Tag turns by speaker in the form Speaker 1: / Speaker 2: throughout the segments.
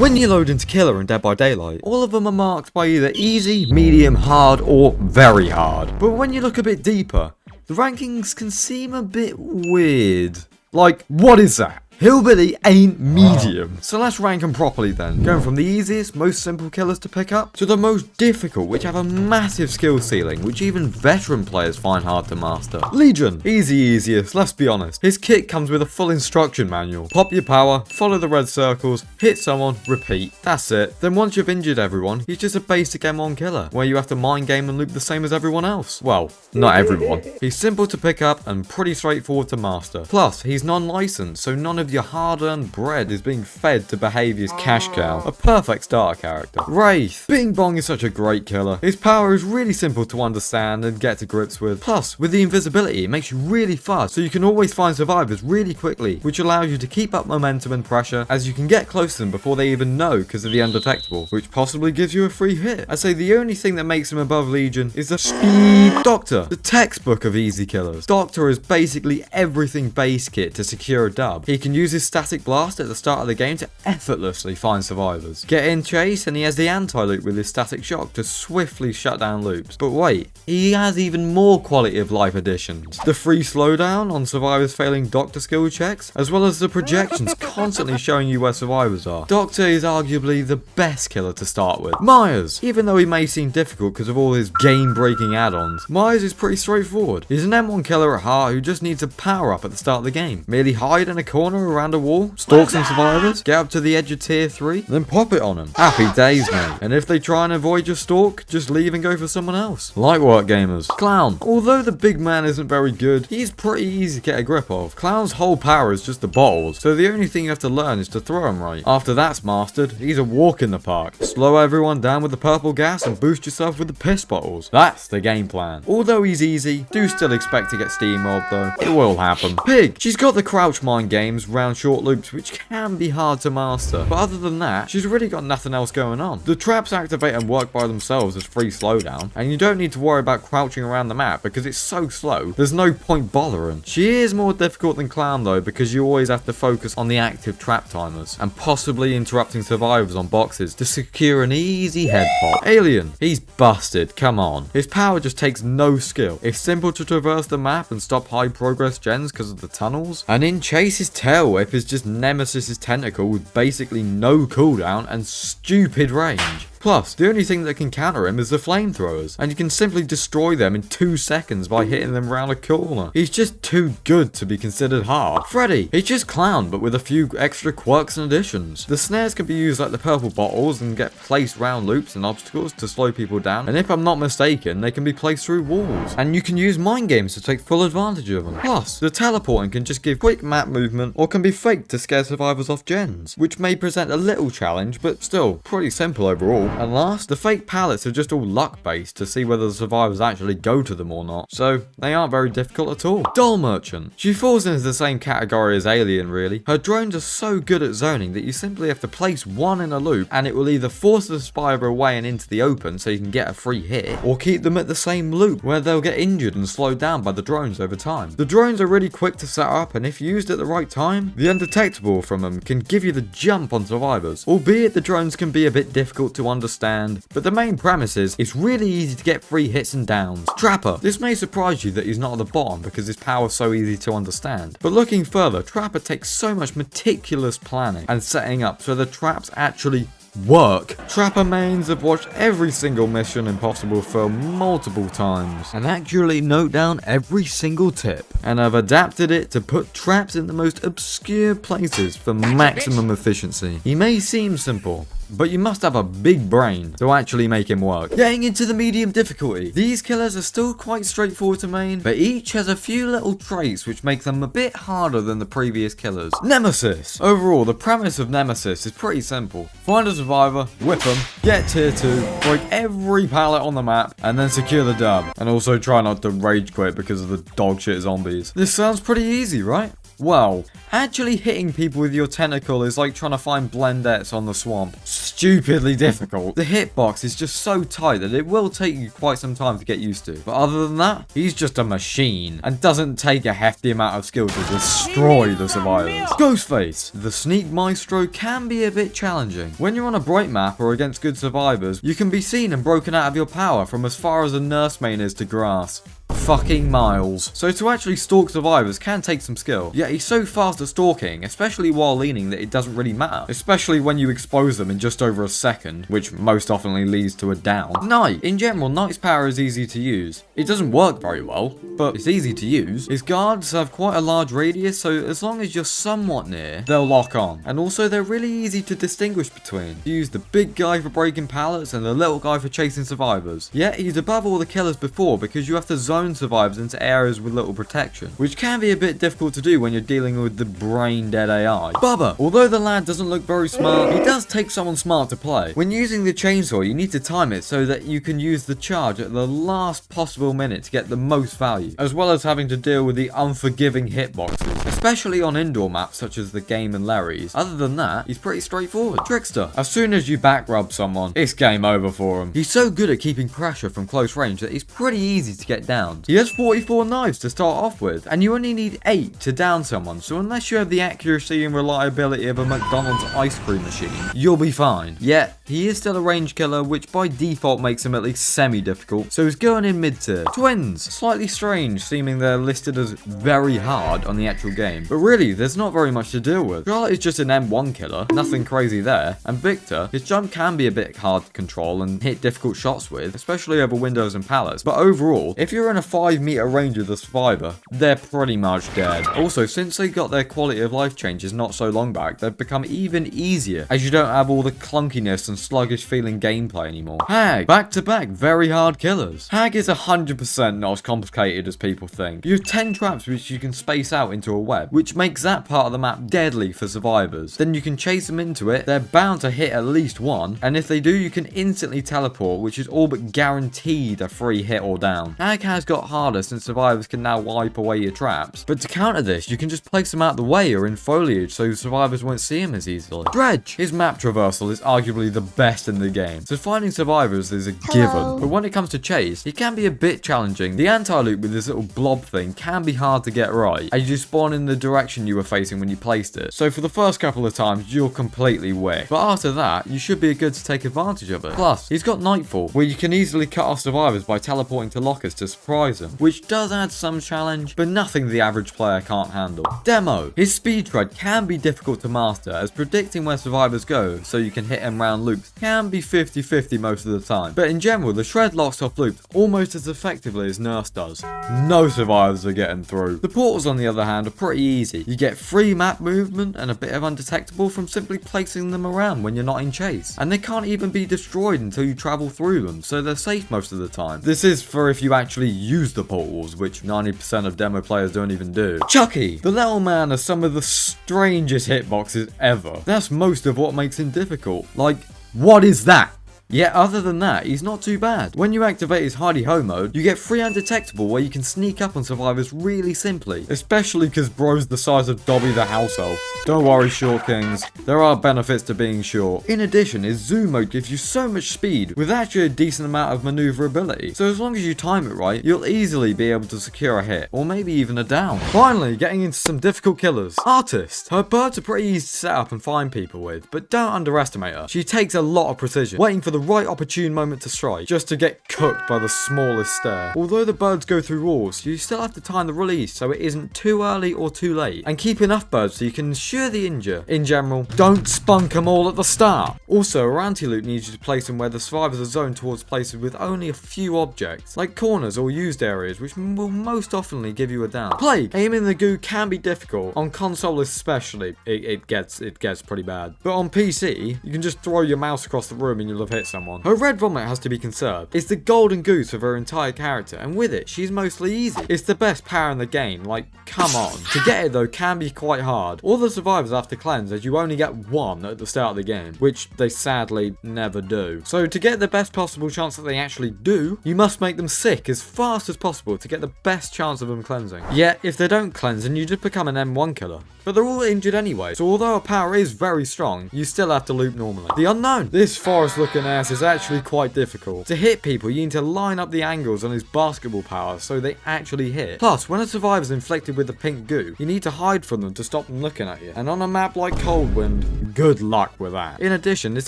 Speaker 1: When you load into Killer and Dead by Daylight, all of them are marked by either easy, medium, hard, or very hard. But when you look a bit deeper, the rankings can seem a bit weird. Like, what is that? Hillbilly ain't medium. So let's rank them properly then. Going from the easiest, most simple killers to pick up, to the most difficult, which have a massive skill ceiling, which even veteran players find hard to master. Legion. Easiest, let's be honest. His kit comes with a full instruction manual. Pop your power, follow the red circles, hit someone, repeat. That's it. Then once you've injured everyone, he's just a basic M1 killer, where you have to mind game and loop the same as everyone else. Well, not everyone. He's simple to pick up and pretty straightforward to master. Plus, he's non-licensed, so none of your hard-earned bread is being fed to Behavior's cash cow. A perfect starter character. Wraith. Bing Bong is such a great killer. His power is really simple to understand and get to grips with. Plus, with the invisibility, it makes you really fast, so you can always find survivors really quickly, which allows you to keep up momentum and pressure as you can get close to them before they even know because of the undetectable, which possibly gives you a free hit. I'd say the only thing that makes him above Legion is the speed. Doctor. The textbook of easy killers. Doctor is basically everything base kit to secure a dub. He can use his static blast at the start of the game to effortlessly find survivors. Get in chase and he has the anti-loop with his static shock to swiftly shut down loops. But wait, he has even more quality of life additions. The free slowdown on survivors failing Doctor skill checks, as well as the projections constantly showing you where survivors are. Doctor is arguably the best killer to start with. Myers. Even though he may seem difficult because of all his game-breaking add-ons, Myers is pretty straightforward. He's an M1 killer at heart who just needs a power-up at the start of the game. Merely hide in a corner around a wall, stalk some survivors, get up to the edge of tier 3, then pop it on them. Happy days, mate. And if they try and avoid your stalk, just leave and go for someone else. Light work gamers. Clown. Although the big man isn't very good, he's pretty easy to get a grip of. Clown's whole power is just the bottles, so the only thing you have to learn is to throw them right. After that's mastered, he's a walk in the park. Slow everyone down with the purple gas and boost yourself with the piss bottles. That's the game plan. Although he's easy, do still expect to get steamrolled though. It will happen. Pig. She's got the crouch mind games, round short loops, which can be hard to master. But other than that, she's really got nothing else going on. The traps activate and work by themselves as free slowdown, and you don't need to worry about crouching around the map because it's so slow, there's no point bothering. She is more difficult than Clown though, because you always have to focus on the active trap timers, and possibly interrupting survivors on boxes to secure an easy head pop. Alien. He's busted, come on. His power just takes no skill. It's simple to traverse the map and stop high progress gens because of the tunnels, and in chase his tail whip is just Nemesis's tentacle with basically no cooldown and stupid range. Plus, the only thing that can counter him is the flamethrowers, and you can simply destroy them in 2 seconds by hitting them around a corner. He's just too good to be considered hard. Freddy. He's just Clown, but with a few extra quirks and additions. The snares can be used like the purple bottles and get placed round loops and obstacles to slow people down, and if I'm not mistaken, they can be placed through walls. And you can use mind games to take full advantage of them. Plus, the teleporting can just give quick map movement, or can be faked to scare survivors off gens, which may present a little challenge, but still pretty simple overall. And last, the fake pallets are just all luck based to see whether the survivors actually go to them or not, so they aren't very difficult at all. Doll Merchant. She falls into the same category as Alien really. Her drones are so good at zoning that you simply have to place one in a loop and it will either force the survivor away and into the open so you can get a free hit, or keep them at the same loop where they'll get injured and slowed down by the drones over time. The drones are really quick to set up, and if used at the right time, the undetectable from them can give you the jump on survivors, albeit the drones can be a bit difficult to understand, but the main premise is it's really easy to get free hits and downs. Trapper. This may surprise you that he's not at the bottom because his power is so easy to understand, but looking further, Trapper takes so much meticulous planning and setting up so the traps actually work. Trapper mains have watched every single Mission Impossible film multiple times and actually note down every single tip, and have adapted it to put traps in the most obscure places for maximum efficiency. He may seem simple, but you must have a big brain to actually make him work. Getting into the medium difficulty. These killers are still quite straightforward to main, but each has a few little traits which make them a bit harder than the previous killers. Nemesis. Overall, the premise of Nemesis is pretty simple. Find a survivor, whip them, get tier 2, break every pallet on the map, and then secure the dub. And also try not to rage quit because of the dog shit zombies. This sounds pretty easy, right? Well, actually hitting people with your tentacle is like trying to find blendettes on the swamp. Stupidly difficult. The hitbox is just so tight that it will take you quite some time to get used to. But other than that, he's just a machine and doesn't take a hefty amount of skill to destroy the survivors. Ghostface. The sneak maestro can be a bit challenging. When you're on a bright map or against good survivors, you can be seen and broken out of your power from as far as a nurse main is to grass. Fucking miles. So to actually stalk survivors can take some skill. Yet he's so fast at stalking, especially while leaning, that it doesn't really matter. Especially when you expose them in just over a second, which most often leads to a down. Knight. In general, Knight's power is easy to use. It doesn't work very well, but it's easy to use. His guards have quite a large radius, so as long as you're somewhat near, they'll lock on. And also they're really easy to distinguish between. You use the big guy for breaking pallets and the little guy for chasing survivors. Yet he's above all the killers before because you have to zone survivors into areas with little protection, which can be a bit difficult to do when you're dealing with the brain dead AI. Bubba. Although the lad doesn't look very smart, he does take someone smart to play. When using the chainsaw, you need to time it so that you can use the charge at the last possible minute to get the most value, as well as having to deal with the unforgiving hitboxes, especially on indoor maps such as the game and Larry's. Other than that, he's pretty straightforward. Trickster. As soon as you back rub someone, it's game over for him. He's so good at keeping pressure from close range that he's pretty easy to get down. He has 44 knives to start off with, and you only need 8 to down someone, so unless you have the accuracy and reliability of a McDonald's ice cream machine, you'll be fine. Yet, he is still a range killer, which by default makes him at least semi-difficult, so he's going in mid-tier. Twins. Slightly strange, seeming they're listed as very hard on the actual game, but really, there's not very much to deal with. Charlotte is just an M1 killer, nothing crazy there, and Victor, his jump can be a bit hard to control and hit difficult shots with, especially over windows and pallets, but overall, if you're in a 5-meter range of the survivor, they're pretty much dead. Also, since they got their quality of life changes not so long back, they've become even easier, as you don't have all the clunkiness and sluggish feeling gameplay anymore. Hag. Back to back, very hard killers. Hag is 100% not as complicated as people think. You have 10 traps which you can space out into a web, which makes that part of the map deadly for survivors. Then you can chase them into it, they're bound to hit at least one, and if they do, you can instantly teleport, which is all but guaranteed a free hit or down. Hag has got harder since survivors can now wipe away your traps, but to counter this, you can just place them out the way or in foliage so survivors won't see him as easily. Dredge. His map traversal is arguably the best in the game, so finding survivors is a given, but when it comes to chase, it can be a bit challenging. The anti-loop with this little blob thing can be hard to get right, as you spawn in the direction you were facing when you placed it, so for the first couple of times, you'll completely whiff, but after that, you should be good to take advantage of it. Plus, he's got Nightfall, where you can easily cut off survivors by teleporting to lockers to surprise them, which does add some challenge, but nothing the average player can't handle. Demo. His speed tread can be difficult to master, as predicting where survivors go so you can hit them round loops can be 50-50 most of the time, but in general, the shred locks off loops almost as effectively as Nurse does. No survivors are getting through. The portals, on the other hand, are pretty easy. You get free map movement and a bit of undetectable from simply placing them around when you're not in chase, and they can't even be destroyed until you travel through them, so they're safe most of the time. This is for if you actually use the portals, which 90% of demo players don't even do. Chucky. The little man has some of the strangest hitboxes ever. That's most of what makes him difficult. Like, what is that? Yet other than that, he's not too bad. When you activate his hidey-ho mode, you get free undetectable where you can sneak up on survivors really simply, especially because bro's the size of Dobby the house elf. Don't worry, short kings, there are benefits to being short. In addition, his zoom mode gives you so much speed with actually a decent amount of maneuverability, so as long as you time it right, you'll easily be able to secure a hit, or maybe even a down. Finally, getting into some difficult killers. Artist. Her birds are pretty easy to set up and find people with, but don't underestimate her. She takes a lot of precision, waiting for the right opportune moment to strike, just to get cooked by the smallest stare. Although the birds go through walls, you still have to time the release so it isn't too early or too late, and keep enough birds so you can ensure the injure. In general, don't spunk them all at the start. Also, a anti-loop needs you to place them where the survivors are zoned towards places with only a few objects, like corners or used areas, which will most often give you a down. Plague. Aiming the goo can be difficult, on console especially, it gets pretty bad. But on PC, you can just throw your mouse across the room and you'll have hit hit someone. Her red vomit has to be conserved. It's the golden goose of her entire character, and with it, she's mostly easy. It's the best power in the game, like, come on. To get it though can be quite hard. All the survivors have to cleanse, as you only get one at the start of the game, which they sadly never do. So to get the best possible chance that they actually do, you must make them sick as fast as possible to get the best chance of them cleansing. Yet, if they don't cleanse, then you just become an M1 killer. But they're all injured anyway, so although our power is very strong, you still have to loop normally. The unknown. This forest looking ass is actually quite difficult. To hit people, you need to line up the angles on his basketball power so they actually hit. Plus, when a survivor's inflicted with the pink goo, you need to hide from them to stop them looking at you. And on a map like Coldwind, good luck with that. In addition, his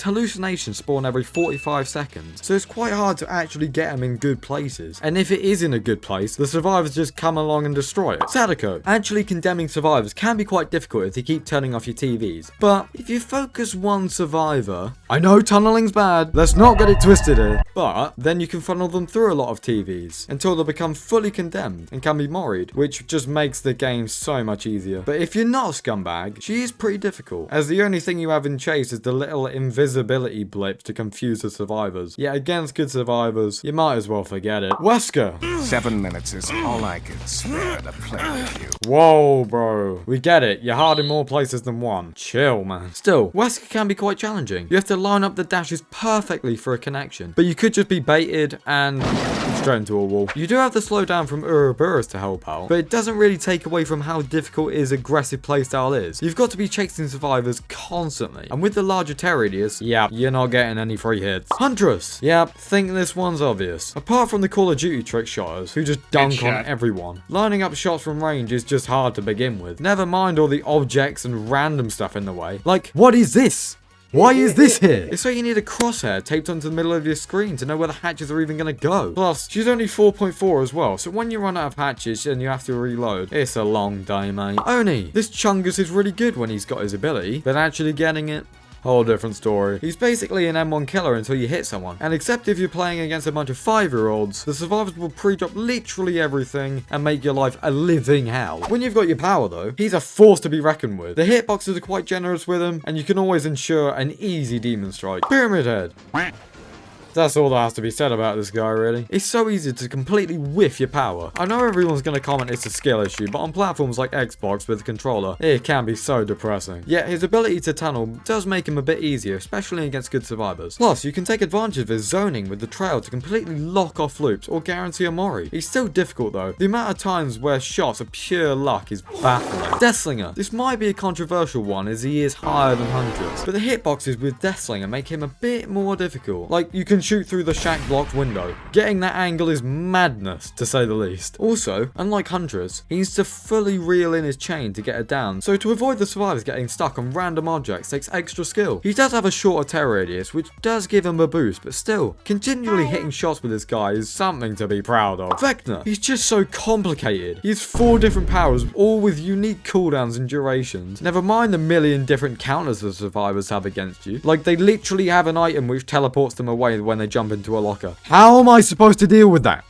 Speaker 1: hallucinations spawn every 45 seconds, so it's quite hard to actually get him in good places. And if it is in a good place, the survivors just come along and destroy it. Sadako. Actually condemning survivors can be quite difficult if you keep turning off your TVs. But if you focus one survivor, I know tunneling's bad, let's not get it twisted here, but then you can funnel them through a lot of TVs until they become fully condemned and can be moried, which just makes the game so much easier. But if you're not a scumbag, she is pretty difficult, as the only thing you have in Chase is the little invisibility blip to confuse the survivors. Yet against good survivors, you might as well forget it. Wesker!
Speaker 2: 7 minutes is all I can spare to play with you.
Speaker 1: Whoa, bro. We get it. You're hard in more places than one. Chill, man. Still, Wesker can be quite challenging. You have to line up the dashes perfectly for a connection, but you could just be baited and straight into a wall. You do have the slowdown from Ouroboros to help out, but it doesn't really take away from how difficult his aggressive playstyle is. You've got to be chasing survivors constantly, and with the larger tear radius, yeah, you're not getting any free hits. Huntress! Yep, think this one's obvious. Apart from the Call of Duty trick shotters, who just dunk on everyone, lining up shots from range is just hard to begin with. Never mind all the objects and random stuff in the way. Like, what is this? Why is this here? It's like you need a crosshair taped onto the middle of your screen to know where the hatches are even going to go. Plus, she's only 4.4 as well, so when you run out of hatches and you have to reload, it's a long day, mate. Oni, this Chungus is really good when he's got his ability, but actually getting it, whole different story. He's basically an M1 killer until you hit someone. And except if you're playing against a bunch of 5-year-olds, the survivors will pre-drop literally everything and make your life a living hell. When you've got your power though, he's a force to be reckoned with. The hitboxes are quite generous with him, and you can always ensure an easy demon strike. Pyramid Head. That's all that has to be said about this guy, really. It's so easy to completely whiff your power. I know everyone's going to comment it's a skill issue, but on platforms like Xbox with a controller, it can be so depressing. Yet his ability to tunnel does make him a bit easier, especially against good survivors. Plus, you can take advantage of his zoning with the trail to completely lock off loops or guarantee a mori. He's still difficult though. The amount of times where shots are pure luck is baffling. Deathslinger. This might be a controversial one as he is higher than hundreds, but the hitboxes with Deathslinger make him a bit more difficult. Like, you can shoot through the shack blocked window. Getting that angle is madness, to say the least. Also, unlike Huntress, he needs to fully reel in his chain to get it down, so to avoid the survivors getting stuck on random objects takes extra skill. He does have a shorter tear radius, which does give him a boost, but still, continually hitting shots with this guy is something to be proud of. Vecna, he's just so complicated. He has 4 different powers, all with unique cooldowns and durations. Never mind the million different counters the survivors have against you. Like, they literally have an item which teleports them away when they jump into a locker. How am I supposed to deal with that?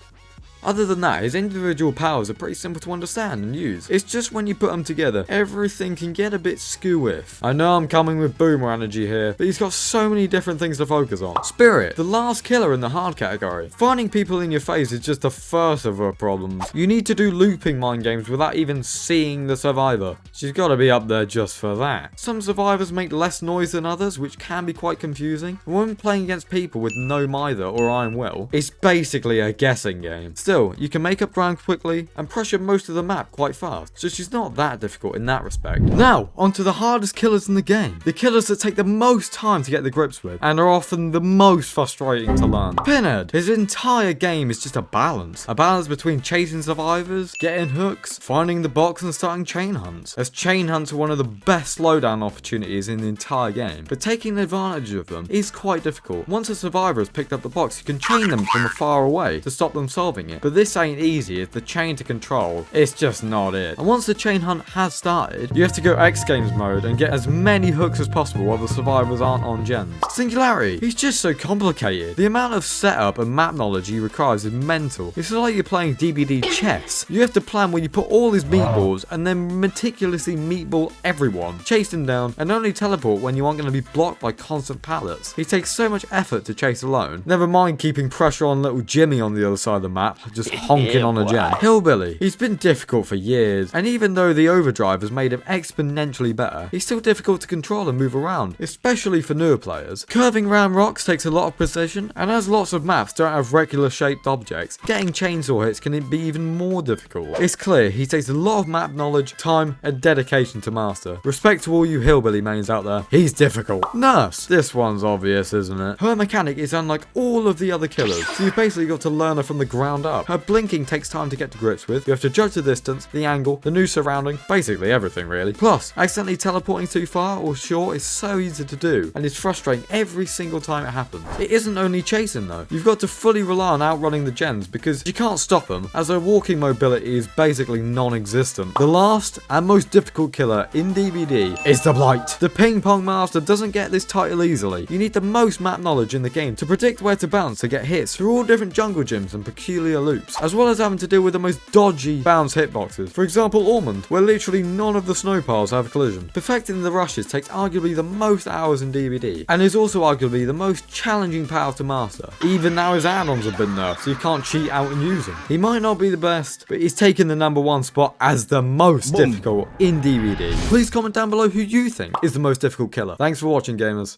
Speaker 1: Other than that, his individual powers are pretty simple to understand and use. It's just when you put them together, everything can get a bit skew-if. I know I'm coming with boomer energy here, but he's got so many different things to focus on. Spirit, the last killer in the hard category. Finding people in your face is just the first of her problems. You need to do looping mind games without even seeing the survivor. She's got to be up there just for that. Some survivors make less noise than others, which can be quite confusing. When playing against people with no mither or iron will, it's basically a guessing game. Still, you can make up ground quickly and pressure most of the map quite fast, so she's not that difficult in that respect. Now, onto the hardest killers in the game. The killers that take the most time to get the grips with, and are often the most frustrating to learn. Pinhead. His entire game is just a balance. A balance between chasing survivors, getting hooks, finding the box and starting chain hunts. As chain hunts are one of the best slowdown opportunities in the entire game, but taking advantage of them is quite difficult. Once a survivor has picked up the box, you can chain them from far away to stop them solving it. but this ain't easy as the chain to control, it's just not it. And once the chain hunt has started, you have to go X Games mode and get as many hooks as possible while the survivors aren't on gens. Singularity, he's just so complicated. The amount of setup and map knowledge he requires is mental. It's like you're playing DBD chess. You have to plan where you put all his meatballs and then meticulously meatball everyone, chase them down, and only teleport when you aren't going to be blocked by constant pallets. He takes so much effort to chase alone. Never mind keeping pressure on little Jimmy on the other side of the map, just honking on a gen. Hillbilly, he's been difficult for years, and even though the overdrive has made him exponentially better, he's still difficult to control and move around, especially for newer players. Curving round rocks takes a lot of precision, and as lots of maps don't have regular shaped objects, getting chainsaw hits can be even more difficult. It's clear he takes a lot of map knowledge, time, and dedication to master. Respect to all you hillbilly mains out there, he's difficult. Nurse, this one's obvious, isn't it? Her mechanic is unlike all of the other killers, so you've basically got to learn her from the ground up. Her blinking takes time to get to grips with, you have to judge the distance, the angle, the new surrounding, basically everything really. Plus, accidentally teleporting too far or short is so easy to do, and it's frustrating every single time it happens. It isn't only chasing though, you've got to fully rely on outrunning the gens because you can't stop them, as their walking mobility is basically non-existent. The last and most difficult killer in DBD is the Blight. The ping pong master doesn't get this title easily. You need the most map knowledge in the game to predict where to bounce to get hits through all different jungle gyms and peculiar loops, as well as having to deal with the most dodgy bounce hitboxes. For example, Ormond, where literally none of the snow piles have collision. Perfecting the rushes takes arguably the most hours in DBD, and is also arguably the most challenging power to master. Even now his add-ons have been nerfed, so you can't cheat out and use them. He might not be the best, but he's taken the #1 spot as the most difficult in DBD. Please comment down below who you think is the most difficult killer. Thanks for watching, gamers.